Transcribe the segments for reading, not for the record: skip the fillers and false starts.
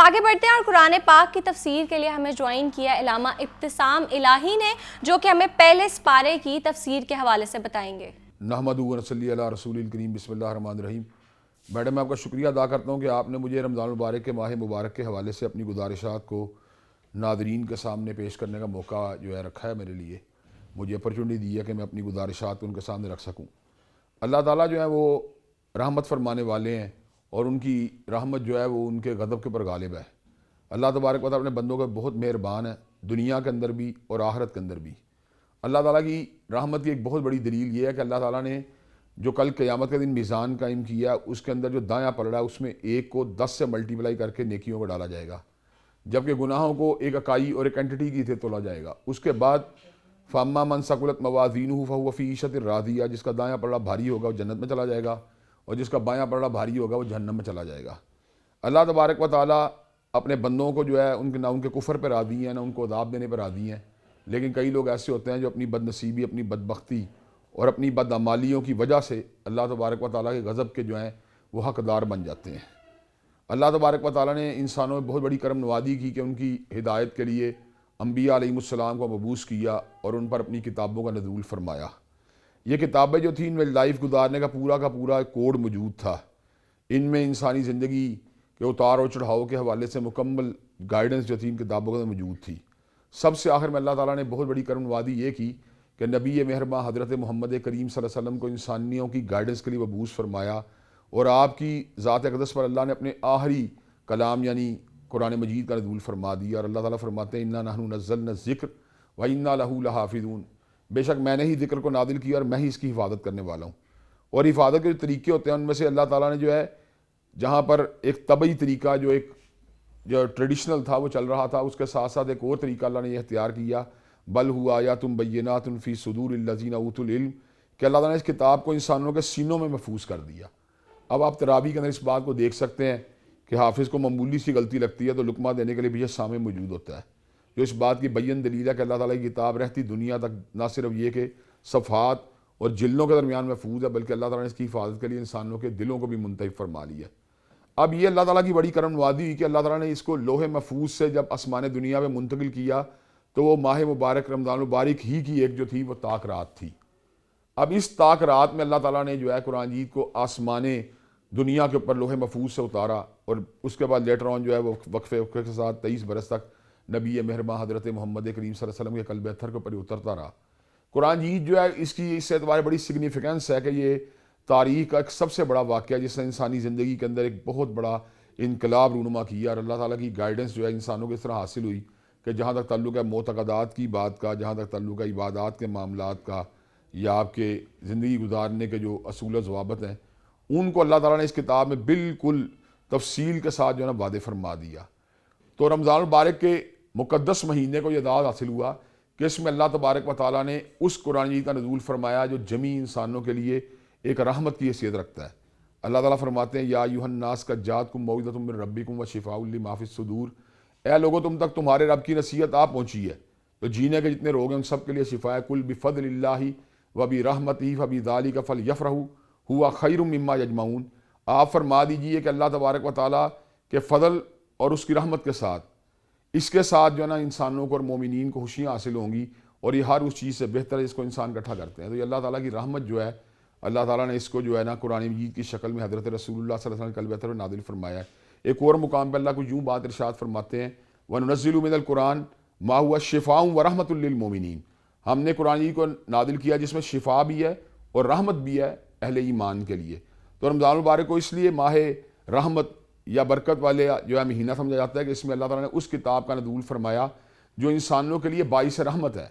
آگے بڑھتے ہیں اور قرآن پاک کی تفسیر کے لیے ہمیں جوائن کیا علامہ ابتسام الہی نے، جو کہ ہمیں پہلے سپارے کی تفسیر کے حوالے سے بتائیں گے۔ نحمدہ و نصلی علی رسول الکریم، بسم اللہ الرحمن الرحیم۔ میڈم، میں آپ کا شکریہ ادا کرتا ہوں کہ آپ نے مجھے رمضان المبارک کے ماہ مبارک کے حوالے سے اپنی گزارشات کو ناظرین کے سامنے پیش کرنے کا موقع جو ہے رکھا ہے میرے لیے، مجھے اپرچونٹی دی ہے کہ میں اپنی گزارشات کو ان کے سامنے رکھ سکوں۔ اللہ تعالیٰ جو ہے وہ رحمت فرمانے والے ہیں، اور ان کی رحمت جو ہے وہ ان کے غضب کے پر غالب ہے۔ اللہ تبارک و تعالیٰ اپنے بندوں کا بہت مہربان ہے، دنیا کے اندر بھی اور آخرت کے اندر بھی۔ اللہ تعالیٰ کی رحمت کی ایک بہت بڑی دلیل یہ ہے کہ اللہ تعالیٰ نے جو کل قیامت کے دن میزان قائم کیا، اس کے اندر جو دایاں پلڑا ہے اس میں 1 کو 10 سے ملٹیپلائی کر کے نیکیوں کو ڈالا جائے گا، جبکہ گناہوں کو ایک اکائی اور ایک اینٹی کی تھے تولا جائے گا۔ اس کے بعد فاما من ثقلت موازینہ فہو فی عیشۃ راضیہ، جس کا دایاں پلڑا بھاری ہوگا وہ جنت میں چلا جائے گا، اور جس کا بایاں پلڑا بھاری ہوگا وہ جہنم میں چلا جائے گا۔ اللہ تبارک و تعالیٰ اپنے بندوں کو جو ہے نہ ان کے کفر پر راضی ہیں، نہ ان کو عذاب دینے پر راضی ہیں، لیکن کئی لوگ ایسے ہوتے ہیں جو اپنی بد نصیبی، اپنی بدبختی اور اپنی بدعمالیوں کی وجہ سے اللہ تبارک و تعالیٰ کے غضب کے جو ہیں وہ حقدار بن جاتے ہیں۔ اللہ تبارک و تعالیٰ نے انسانوں میں بہت بڑی کرم نوازی کی کہ ان کی ہدایت کے لیے انبیاء علیہ السلام کو مبعوث کیا اور ان پر اپنی کتابوں کا نزول فرمایا۔ یہ کتابیں جو تھیں ان میں لائف گزارنے کا پورا کوڈ موجود تھا، ان میں انسانی زندگی کے اتار و چڑھاؤ کے حوالے سے مکمل گائیڈنس جو تھی ان کتابوں کے اندر موجود تھی۔ سب سے آخر میں اللہ تعالیٰ نے بہت بڑی کرم نوازی یہ کی کہ نبی مہرباں حضرت محمد کریم صلی اللہ علیہ وسلم کو انسانیوں کی گائیڈنس کے لیے مبعوث فرمایا، اور آپ کی ذات اقدس پر اللہ نے اپنے آخری کلام یعنی قرآن مجید کا نزول فرما دیا۔ اور اللہ تعالیٰ فرماتے ہیں انا نحن نزلنا الذکر وانا لہ لحافظون، بے شک میں نے ہی ذکر کو نازل کیا اور میں ہی اس کی حفاظت کرنے والا ہوں۔ اور حفاظت کے جو طریقے ہوتے ہیں ان میں سے اللہ تعالیٰ نے جو ہے جہاں پر ایک طبعی طریقہ جو ٹریڈیشنل تھا وہ چل رہا تھا، اس کے ساتھ ساتھ ایک اور طریقہ اللہ نے یہ اختیار کیا، بل ہوا آیات بینات فی صدور الذین اوتوا العلم، کہ اللہ تعالیٰ نے اس کتاب کو انسانوں کے سینوں میں محفوظ کر دیا۔ اب آپ تراویح کے اندر اس بات کو دیکھ سکتے ہیں کہ حافظ کو معمولی سی غلطی لگتی ہے تو لقمہ دینے کے لیے بھی یہ سامنے موجود ہوتا ہے، جو اس بات کی بین دلیل ہے کہ اللہ تعالیٰ کی کتاب رہتی دنیا تک نہ صرف یہ کہ صفحات اور جلدوں کے درمیان محفوظ ہے، بلکہ اللہ تعالیٰ نے اس کی حفاظت کے لیے انسانوں کے دلوں کو بھی منتخب فرما لیا ہے۔ اب یہ اللہ تعالیٰ کی بڑی کرم نوازی ہوئی کہ اللہ تعالیٰ نے اس کو لوح محفوظ سے جب آسمان دنیا میں منتقل کیا تو وہ ماہ مبارک رمضان المبارک ہی کی ایک جو تھی وہ طاق رات تھی۔ اب اس طاق رات میں اللہ تعالیٰ نے جو ہے قرآن مجید کو آسمان دنیا کے اوپر لوح محفوظ سے اتارا، اور اس کے بعد لیٹر آن جو ہے وہ وقفے کے ساتھ 23 برس تک نبی مہرباں حضرت محمد کریم صلی اللہ علیہ وسلم کے قلب اطہر کے اوپر اترتا رہا۔ قرآن مجید جو ہے اس اعتبار بڑی سگنیفیکنس ہے کہ یہ تاریخ کا ایک سب سے بڑا واقعہ جس نے انسانی زندگی کے اندر ایک بہت بڑا انقلاب رونما کیا، اور اللہ تعالیٰ کی گائیڈنس جو ہے انسانوں کو اس طرح حاصل ہوئی کہ جہاں تک تعلق ہے معتقدات کی بات کا، جہاں تک تعلق ہے عبادات کے معاملات کا، یا آپ کے زندگی گزارنے کے جو اصول و ضوابط ہیں، ان کو اللہ تعالیٰ نے اس کتاب میں بالکل تفصیل کے ساتھ جو ہے نا واضح فرما دیا۔ تو رمضان المبارک کے مقدس مہینے کو یہ اعزاز حاصل ہوا کہ اس میں اللہ تبارک و تعالیٰ نے اس قرآن مجید کا نزول فرمایا جو جمی انسانوں کے لیے ایک رحمت کی حیثیت رکھتا ہے۔ اللہ تعالیٰ فرماتے ہیں یا ایھا الناس قد جاءتکم موعظۃ من ربکم وشفاء لما فی الصدور، اے لوگو تم تک تمہارے رب کی نصیحت آ پہنچی ہے تو جینے کے جتنے روگ ہیں ان سب کے لیے شفا ہے۔ قل بفضل اللہ وبرحمتہ فبذلک فلیفرحوا ھو خیر مما یجمعون، آپ فرما دیجئے کہ اللہ تبارک و تعالیٰ کے فضل اور اس کی رحمت کے ساتھ اس کے ساتھ جو ہے نا انسانوں کو اور مومنین کو خوشیاں حاصل ہوں گی، اور یہ ہر اس چیز سے بہتر ہے جس کو انسان اکٹھا کرتے ہیں۔ تو یہ اللہ تعالیٰ کی رحمت جو ہے، اللہ تعالیٰ نے اس کو جو ہے نا قرآن مجید کی شکل میں حضرت رسول اللہ صلی اللہ علیہ وسلم قلب اطہر میں نازل فرمایا ہے۔ ایک اور مقام پہ اللہ کو یوں بات ارشاد فرماتے ہیں وَنُنَزِّلُ مِنَ الْقُرْآنِ مَا هُوَ شِفَاءٌ وَرَحْمَةٌ لِّلْمُؤْمِنِينَ، ہم نے قرآن مجید کو نازل کیا جس میں شفا بھی ہے اور رحمت بھی ہے اہل ایمان کے لیے۔ تو رمضان المبارک کو اس لیے ماہ رحمت یا برکت والے جو ہے مہینہ سمجھا جاتا ہے کہ اس میں اللہ تعالیٰ نے اس کتاب کا نزول فرمایا جو انسانوں کے لیے باعث رحمت ہے،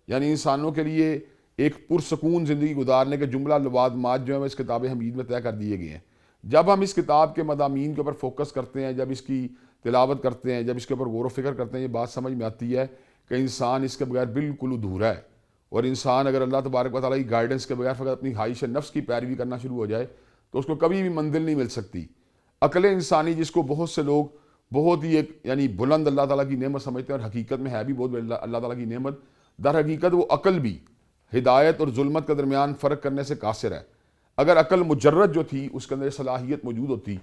یعنی انسانوں کے لیے ایک پرسکون زندگی گزارنے کے جملہ لوازمات جو ہیں وہ اس کتاب حمید میں طے کر دیے گئے ہیں۔ جب ہم اس کتاب کے مضامین کے اوپر فوکس کرتے ہیں، جب اس کی تلاوت کرتے ہیں، جب اس کے اوپر غور و فکر کرتے ہیں، یہ بات سمجھ میں آتی ہے کہ انسان اس کے بغیر بالکل ادھورا ہے، اور انسان اگر اللہ تبارک و تعالیٰ کی گائیڈنس کے بغیر فقط اپنی خواہش نفس کی پیروی کرنا شروع ہو جائے تو اس کو کبھی بھی منزل نہیں مل سکتی۔ عقل انسانی جس کو بہت سے لوگ بہت ہی ایک یعنی بلند اللہ تعالیٰ کی نعمت سمجھتے ہیں، اور حقیقت میں ہے بھی بہت اللہ تعالیٰ کی نعمت، در حقیقت وہ عقل بھی ہدایت اور ظلمت کے درمیان فرق کرنے سے قاصر ہے۔ اگر عقل مجرد جو تھی اس کے اندر صلاحیت موجود ہوتی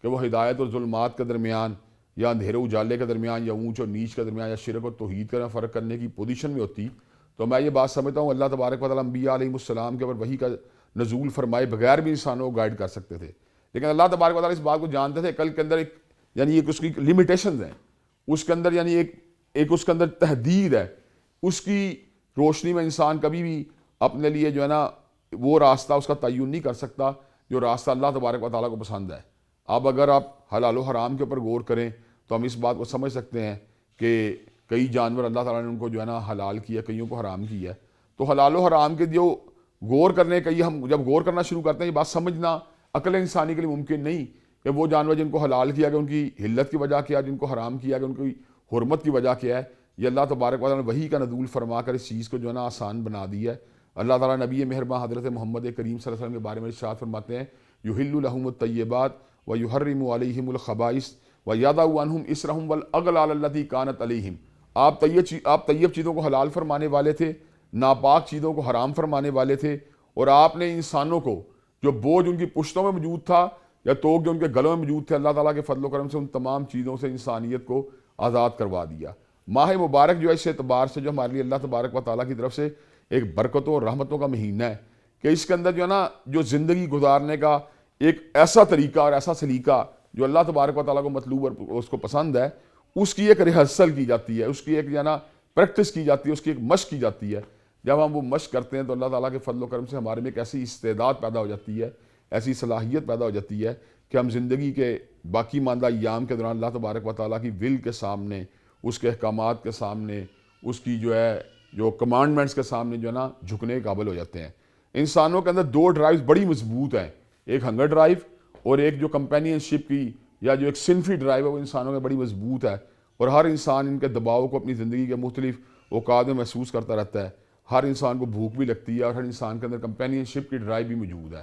کہ وہ ہدایت اور ظلمات کے درمیان یا اندھیرے اجالے کے درمیان یا اونچ اور نیچ کے درمیان یا شرک اور توحید کا فرق کرنے کی پوزیشن میں ہوتی تو میں یہ بات سمجھتا ہوں اللہ تبارک و تعالیٰ انبیاء علیہ السلام کے اوپر وحی کا نزول فرمائے بغیر بھی انسانوں کو گائیڈ کر سکتے تھے، لیکن اللہ تبارک و تعالیٰ اس بات کو جانتے تھے کل کے اندر ایک یعنی ایک اس کی لمیٹیشنز ہیں، اس کے اندر یعنی ایک اس کے اندر تحدید ہے، اس کی روشنی میں انسان کبھی بھی اپنے لیے جو ہے نا وہ راستہ اس کا تعین نہیں کر سکتا جو راستہ اللہ تبارک و تعالیٰ کو پسند ہے۔ اب اگر آپ حلال و حرام کے اوپر غور کریں تو ہم اس بات کو سمجھ سکتے ہیں کہ کئی جانور اللہ تعالیٰ نے ان کو جو ہے نا حلال کیا، کئیوں کو حرام کیا ہے، تو حلال و حرام کے جو غور کرنے کئی ہم جب غور کرنا شروع کرتے ہیں یہ بات سمجھنا عقل انسانی کے لیے ممکن نہیں کہ وہ جانور جن کو حلال کیا گیا ان کی حلت کی وجہ کیا، جن کو حرام کیا گیا ان کی حرمت کی وجہ کیا ہے، یہ اللہ تبارک و تعالیٰ نے وحی کا نزول فرما کر اس چیز کو جو ہے نا آسان بنا دیا ہے۔ اللہ تعالیٰ نبی مہرباں حضرت محمد کریم صلی اللہ علیہ وسلم کے بارے میں ارشاد فرماتے ہیں یحل لہم الطیبات ویحرم علیہم الخبائث ویضع عنہم اصرہم والاغلال التی کانت علیہم۔ آپ طیب چیزوں کو حلال فرمانے والے تھے، ناپاک چیزوں کو حرام فرمانے والے تھے، اور آپ نے انسانوں کو جو بوجھ ان کی پشتوں میں موجود تھا یا توق جو ان کے گلوں میں موجود تھے اللہ تعالیٰ کے فضل و کرم سے ان تمام چیزوں سے انسانیت کو آزاد کروا دیا۔ ماہ مبارک جو ہے اس اعتبار سے جو ہمارے لیے اللہ تبارک و تعالیٰ کی طرف سے ایک برکتوں اور رحمتوں کا مہینہ ہے کہ اس کے اندر جو ہے نا جو زندگی گزارنے کا ایک ایسا طریقہ اور ایسا سلیقہ جو اللہ تبارک و تعالیٰ کو مطلوب اور اس کو پسند ہے اس کی ایک ریہرسل کی جاتی ہے، اس کی ایک جو ہے نا پریکٹس کی جاتی ہے، اس کی ایک مشق کی جاتی ہے۔ جب ہم وہ مشق کرتے ہیں تو اللہ تعالیٰ کے فضل و کرم سے ہمارے میں ایک ایسی استعداد پیدا ہو جاتی ہے، ایسی صلاحیت پیدا ہو جاتی ہے کہ ہم زندگی کے باقی ماندہ ایام کے دوران اللہ تبارک و تعالیٰ کی ول کے سامنے، اس کے احکامات کے سامنے، اس کی جو کمانڈمنٹس کے سامنے جو ہے نا جھکنے کے قابل ہو جاتے ہیں۔ انسانوں کے اندر دو ڈرائیوز بڑی مضبوط ہیں، ایک ہنگر ڈرائیو اور ایک جو کمپینین شپ کی یا جو ایک صنفی ڈرائیو ہے وہ انسانوں میں بڑی مضبوط ہے، اور ہر انسان ان کے دباؤ کو اپنی زندگی کے مختلف اوقات میں محسوس کرتا رہتا ہے۔ ہر انسان کو بھوک بھی لگتی ہے اور ہر انسان کے اندر کمپینین شپ کی ڈرائیو بھی موجود ہے،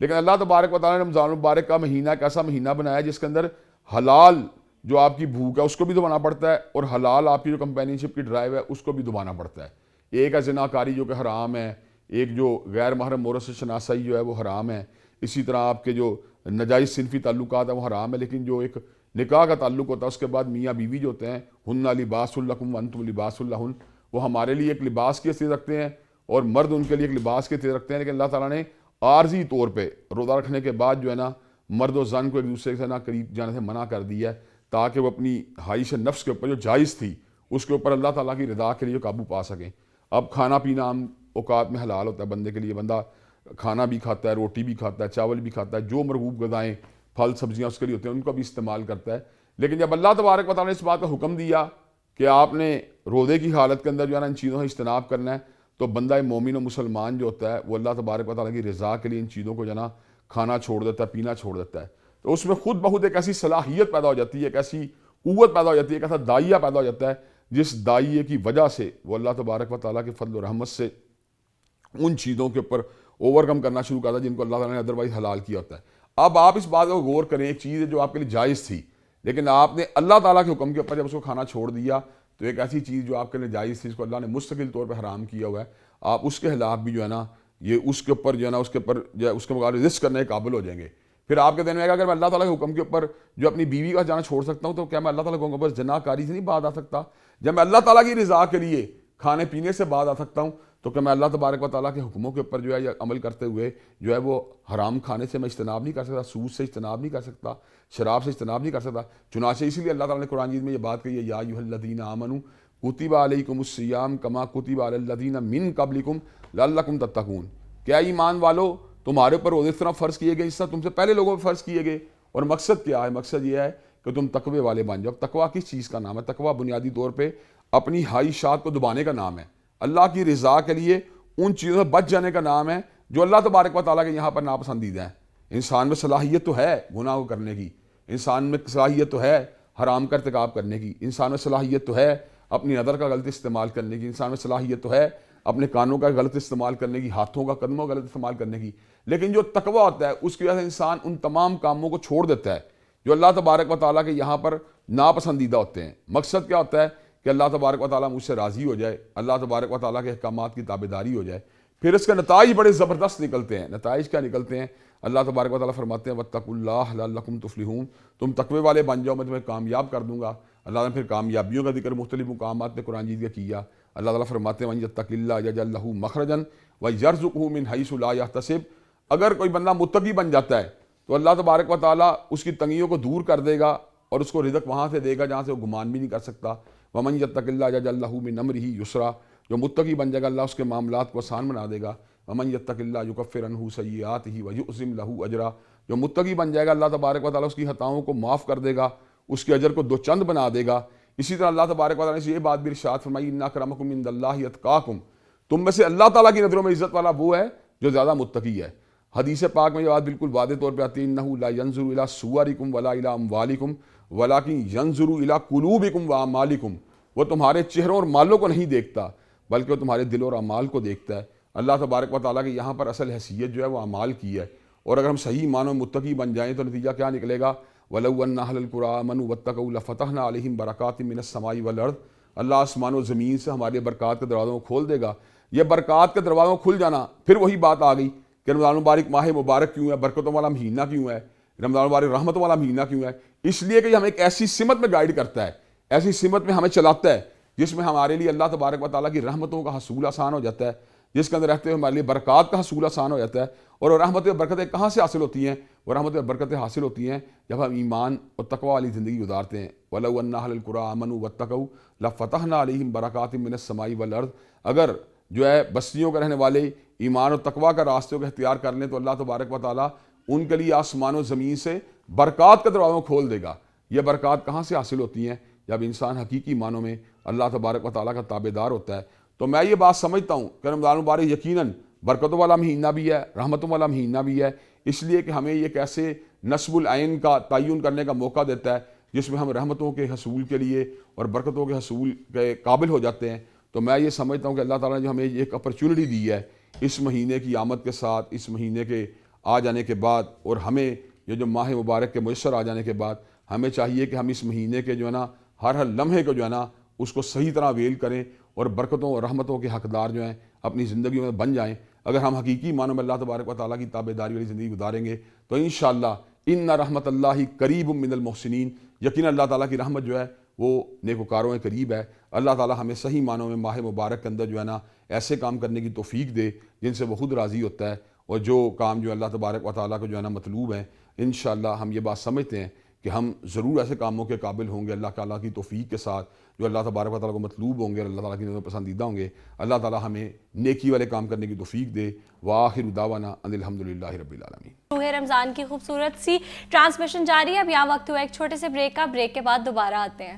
لیکن اللہ تبارک و تعالیٰ نے رمضان المبارک کا مہینہ ایک ایسا مہینہ بنایا جس کے اندر حلال جو آپ کی بھوک ہے اس کو بھی دبانا پڑتا ہے اور حلال آپ کی جو کمپینین شپ کی ڈرائیو ہے اس کو بھی دبانا پڑتا ہے۔ ایک ہے زنا کاری جو کہ حرام ہے، ایک جو غیر محرم عورت سے شناسائی جو ہے وہ حرام ہے، اسی طرح آپ کے جو ناجائز صنفی تعلقات ہیں وہ حرام ہے، لیکن جو ایک نکاح کا تعلق ہوتا ہے اس کے بعد میاں بیوی جو ہوتے ہیں ہن لباس لکم وانتم لباس لہن، وہ ہمارے لیے ایک لباس کی حیثیت رکھتے ہیں اور مرد ان کے لیے ایک لباس کی حیثیت رکھتے ہیں، لیکن اللہ تعالیٰ نے عارضی طور پہ روزہ رکھنے کے بعد جو ہے نا مرد و زن کو ایک دوسرے سے نہ قریب جانے سے منع کر دیا ہے تاکہ وہ اپنی خواہش نفس کے اوپر جو جائز تھی اس کے اوپر اللہ تعالیٰ کی رضا کے لیے قابو پا سکیں۔ اب کھانا پینا عام اوقات میں حلال ہوتا ہے بندے کے لیے، بندہ کھانا بھی کھاتا ہے، روٹی بھی کھاتا ہے، چاول بھی کھاتا ہے، جو مرغوب غذائیں پھل سبزیاں اس کے لیے ہوتے ہیں ان کو بھی استعمال کرتا ہے، لیکن جب اللہ تبارک و تعالیٰ نے اس بات کا حکم دیا کہ آپ نے روزے کی حالت کے اندر جو ہے نا ان چیزوں سے اجتناب کرنا ہے، تو بندہ مومن و مسلمان جو ہوتا ہے وہ اللہ تبارک و تعالیٰ کی رضا کے لیے ان چیزوں کو جو ہے نا کھانا چھوڑ دیتا ہے، پینا چھوڑ دیتا ہے، تو اس میں خود بخود ایک ایسی صلاحیت پیدا ہو جاتی ہے، ایک ایسی قوت پیدا ہو جاتی ہے، ایک ایسا داعیہ پیدا ہو جاتا ہے جس داعیے کی وجہ سے وہ اللہ تبارک و تعالیٰ کے فضل و رحمت سے ان چیزوں کے اوپر اوور کم کرنا شروع کرتا ہے جن کو اللہ تعالیٰ نے ادروائز حلال کیا ہوتا ہے۔ اب آپ اس بات کو غور کریں، ایک چیز ہے جو آپ کے لیے جائز تھی لیکن آپ نے اللہ تعالیٰ کے حکم کے اوپر جب اس کو کھانا چھوڑ دیا تو ایک ایسی چیز جو آپ کے لیے جائز تھی اس کو اللہ نے مستقل طور پہ حرام کیا ہوا ہے، آپ اس کے خلاف بھی جو ہے نا یہ اس کے اوپر جو ہے نا اس کے مقابلے رسک کرنے کے قابل ہو جائیں گے۔ پھر آپ کے دن میں اگر میں اللہ تعالیٰ کے حکم کے اوپر جو اپنی بیوی کا جانا چھوڑ سکتا ہوں تو کیا میں اللہ تعالیٰ کے حکم کے اوپر زنا کاری سے نہیں باز آ سکتا؟ جب میں اللہ تعالیٰ کی رضا کے لیے کھانے پینے سے باز آ سکتا ہوں تو کہ میں اللہ تبارک و تعالیٰ کے حکموں کے اوپر جو ہے عمل کرتے ہوئے جو ہے وہ حرام کھانے سے میں اجتناب نہیں کر سکتا، سود سے اجتناب نہیں کر سکتا، شراب سے اجتناب نہیں کر سکتا؟ چنانچہ اسی لیے اللہ تعالیٰ نے قرآن مجید میں یہ بات کہی ہے یا ایھا الذین آمنوا کتب علیکم الصیام کما کتب علی الذین من قبلکم لعلکم تتقون، کیا ایمان والو تمہارے اوپر روزے اس طرح فرض کیے گئے اس طرح تم سے پہلے لوگوں پر فرض کیے گئے، اور مقصد کیا ہے؟ مقصد یہ ہے کہ تم تقوی والے بن جاؤ۔ تقویٰ کس چیز کا نام ہے؟ تقویٰ بنیادی طور پہ اپنی خواہشات کو دبانے کا نام ہے، اللہ کی رضا کے لیے ان چیزوں سے بچ جانے کا نام ہے جو اللہ تبارک و تعالیٰ کے یہاں پر ناپسندیدہ ہیں۔ انسان میں صلاحیت تو ہے گناہ کو کرنے کی، انسان میں صلاحیت تو ہے حرام کا ارتکاب کرنے کی، انسان میں صلاحیت تو ہے اپنی نظر کا غلط استعمال کرنے کی، انسان میں صلاحیت تو ہے اپنے کانوں کا غلط استعمال کرنے کی، ہاتھوں کا قدموں کا غلط استعمال کرنے کی، لیکن جو تقویٰ ہوتا ہے اس کی وجہ سے انسان ان تمام کاموں کو چھوڑ دیتا ہے جو اللہ تبارک و تعالیٰ کے یہاں پر ناپسندیدہ ہوتے ہیں۔ مقصد کیا ہوتا ہے کہ اللہ تبارک و تعالیٰ مجھ سے راضی ہو جائے، اللہ تبارک و تعالیٰ کے احکامات کی تابعداری ہو جائے۔ پھر اس کے نتائج بڑے زبردست نکلتے ہیں. نتائج کیا نکلتے ہیں؟ اللہ تبارک و تعالیٰ فرماتے ہیں واتقوا اللہ لعلکم تفلحون، تم تقوی والے بن جاؤ میں تمہیں کامیاب کر دوں گا. اللہ نے پھر کامیابیوں کا ذکر مختلف مقامات میں قرآن مجید کا کیا. اللہ تعالیٰ فرماتے ہیں وَمَن يَتَّقِ اللَّهَ يَجْعَل لَّهُ مَخْرَجًا وَيَرْزُقْهُ مِنْ حَيْثُ لَا يَحْتَسِبُ. اگر کوئی بندہ متقی بن جاتا ہے تو اللہ تبارک و تعالیٰ اس کی تنگیوں کو دور کر دے گا اور اس کو رزق وہاں سے دے گا جہاں سے وہ گمان بھی نہیں کر سکتا. وَمَن يَتَّقِ اللَّهَ يَجْعَل لَّهُ مِنْ أَمْرِهِ يُسْرًا، جو متقی بن جائے گا اللہ اس کے معاملات کو آسان بنا دے گا. وَمَن يَتَّقِ اللَّهَ يُكَفِّرْ عَنْهُ سَيِّئَاتِهِ وَيُعْظِمْ لَهُ أَجْرًا، جو متقی بن جائے گا اللہ تبارک و تعالیٰ اس کی خطاؤں کو معاف کر دے گا، اس کے اجر کو دو چند بنا دے گا. اسی طرح اللہ تبارک و تعالیٰ نے یہ بات بھی ارشاد فرمائی اِنَّ أَكْرَمَكُمْ عِندَ اللَّهِ أَتْقَاكُمْ، تم میں سے اللہ تعالیٰ کی نظروں میں عزت والا وہ ہے جو زیادہ متقی ہے. حدیث پاک میں یہ بات بالکل واضح طور پہ آتی ہے إِنَّهُ لَا يَنظُرُ إِلَىٰ صُوَرِكُمْ وَلَا إِلَىٰ أَمْوَالِكُمْ وَلَٰكِنْ يَنظُرُ إِلَىٰ قُلُوبِكُمْ وَأَعْمَالِكُمْ، وہ تمہارے چہروں اور مالوں کو نہیں دیکھتا بلکہ وہ تمہارے دل اور اعمال کو دیکھتا ہے. اللہ تبارک و تعالیٰ کی یہاں پر اصل حیثیت جو ہے وہ اعمال کی ہے. اور اگر ہم صحیح معنوں میں متقی بن جائیں تو نتیجہ کیا نکلے گا؟ وَلَوْ أَنَّ أَهْلَ الْقُرَىٰ آمَنُوا وَاتَّقَوْا لَفَتَحْنَا عَلَيْهِمْ بَرَكَاتٍ مِّنَ السَّمَاءِ وَالْأَرْضِ. اللہ آسمان و زمین سے ہمارے برکات کے دروازوں کو کھول دے گا. یہ برکات کے دروازوں کو کھل جانا، پھر وہی بات آ گئی کہ رمضان المبارک ماہ مبارک کیوں ہے، برکتوں والا مہینہ کیوں ہے، رمضان المبارک رحمتوں والا مہینہ کیوں ہے؟ اس لیے کہ یہ ہمیں ایک ایسی سمت میں گائیڈ کرتا ہے، ایسی سمت میں ہمیں چلاتا ہے جس میں ہمارے لیے اللہ تبارک و تعالیٰ کی رحمتوں کا حصول آسان ہو جاتا ہے، جس کے اندر رہتے ہوئے ہمارے لیے برکات کا حصول آسان ہو جاتا ہے. اور رحمت و برکتیں کہاں سے حاصل ہوتی ہیں؟ وہ رحمت و برکتیں حاصل ہوتی ہیں جب ہم ایمان اور تقوی والی زندگی گزارتے ہیں. وَلَوْ أَنَّ أَهْلَ الْقُرَىٰ آمَنُوا وَاتَّقَوْا لَفَتَحْنَا عَلَيْهِمْ بَرَكَاتٍ مِّنَ السَّمَاءِ وَالْأَرْضِ. اگر جو ہے بستیوں کے رہنے والے ایمان اور تقوی کا راستوں کو اختیار کر لیں تو اللہ تبارک و تعالیٰ ان کے لیے آسمان و زمین سے برکات کے دروازوں کھول دے گا. یہ برکات کہاں سے حاصل ہوتی ہیں؟ جب انسان حقیقی معنوں میں اللہ تبارک و تعالیٰ کا تابع دار ہوتا ہے. تو میں یہ بات سمجھتا ہوں کہ رمضان المبارک یقیناً برکتوں والا مہینہ بھی ہے، رحمتوں والا مہینہ بھی ہے، اس لیے کہ ہمیں یہ کیسے نصب العین کا تعین کرنے کا موقع دیتا ہے جس میں ہم رحمتوں کے حصول کے لیے اور برکتوں کے حصول کے قابل ہو جاتے ہیں. تو میں یہ سمجھتا ہوں کہ اللہ تعالیٰ نے جو ہمیں ایک اپرچونٹی دی ہے اس مہینے کی آمد کے ساتھ، اس مہینے کے آ جانے کے بعد، اور ہمیں یہ جو ماہ مبارک کے میسر آ جانے کے بعد ہمیں چاہیے کہ ہم اس مہینے کے جو ہے نا ہر لمحے کو جو ہے نا اس کو صحیح طرح ویل کریں اور برکتوں اور رحمتوں کے حقدار جو ہیں اپنی زندگیوں میں بن جائیں. اگر ہم حقیقی معنوں میں اللہ تبارک و تعالیٰ کی تابع داری والی زندگی گزاریں گے تو انشاءاللہ ان رحمت اللہ قریب من المحسنین، یقینا اللہ تعالیٰ کی رحمت جو ہے وہ نیکوکاروں کے قریب ہے. اللہ تعالیٰ ہمیں صحیح معنوں میں ماہ مبارک کے اندر جو ہے نا ایسے کام کرنے کی توفیق دے جن سے وہ خود راضی ہوتا ہے، اور جو کام جو اللہ تبارک و تعالیٰ کو جو ہے نا مطلوب ہیں انشاءاللہ ہم یہ بات سمجھتے ہیں کہ ہم ضرور ایسے کاموں کے قابل ہوں گے اللہ تعالیٰ کی توفیق کے ساتھ جو اللہ تبارک و تعالیٰ کو مطلوب ہوں گے اور اللہ تعالیٰ کی نظر میں پسندیدہ ہوں گے. اللہ تعالیٰ ہمیں نیکی والے کام کرنے کی توفیق دے. وآخر دعوانا ان الحمدللہ رب العالمین. روح رمضان کی خوبصورت سی ٹرانسمیشن جاری ہے. اب یہاں وقت ہوا ایک چھوٹے سے بریک کا. بریک کے بعد دوبارہ آتے ہیں.